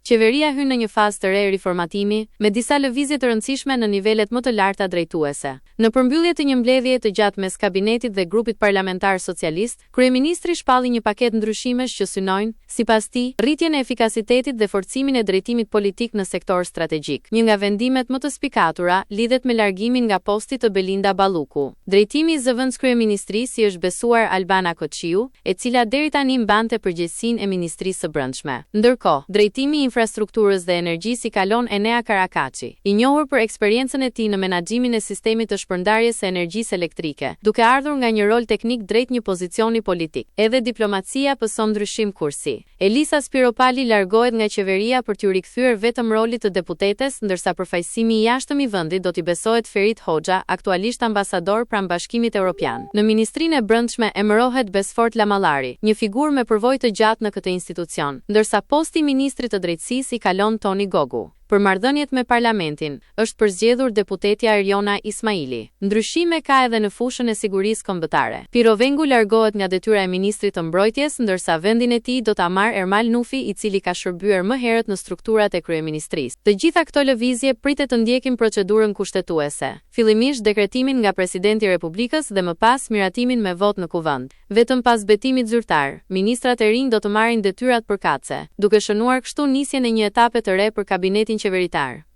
qeveria hyn në një fazë të re riformatimi, me disa lëvizje të rëndësishme në nivelet më të larta drejtuese. Në përmbyllje të një mbledhjeje të gjatë mes kabinetit dhe grupit parlamentar socialist, kryeministri shpalli një paketë ndryshimesh që synojnë, sipas tij, rritjen e efikasitetit dhe forcimin e drejtimit politik në sektor strategjik. Një nga vendimet më të spikatura lidhet me largimin nga posti të Belinda Balluku. Drejtimi i zëvendës kryeministrisë i është besuar Albana Koçiu, e cila deri tani mbante përgjegjësinë e Ministrisë së Brendshme. Ndërkohë, drejtimi i infrastrukturës dhe energjisë i kalon Enea Karakaçi, i njohur për eksperiencën e tij në menaxhimin e sistemit të shpërndarjes së energjisë elektrike, duke ardhur nga një rol teknik drejt një pozicioni politik. Edhe diplomacia pëson ndryshim kursi. Elisa Spiropali largohet nga qeveria për t'u rikthyer vetëm rolit të deputetes, ndërsa përfaqësimi i jashtëm i vendit do t'i besohet Ferit Hoxha, aktualisht ambasador pranë Bashkimit Evropian. Në Ministrinë e Brendshme emërohet Besfort Lamallari, një figurë me përvojë të gjatë në këtë institucion, ndërsa posti i ministrit të drejtësisë i kalon Toni Gogu. Për marrëdhëniet me parlamentin, është përzgjedhur deputetja Erjona Ismaili. Ndryshime ka edhe në fushën e sigurisë kombëtare. Piro Vengu largohet nga detyra e ministrit të mbrojtjes, ndërsa vendin e tij do ta marrë Ermal Nufi, i cili ka shërbyer më herët në strukturat e kryeministrisë. Të gjitha këto lëvizje pritet të ndjekin procedurën kushtetuese. Fillimisht dekretimin nga presidenti i Republikës dhe më pas miratimin me vot në kuvend. Vetëm pas betimit zyrtar, ministrat e rinj do të marrin detyrat përkatëse, duke shënuar kështu nisjen e një etape të re për kabinetin qeveritar.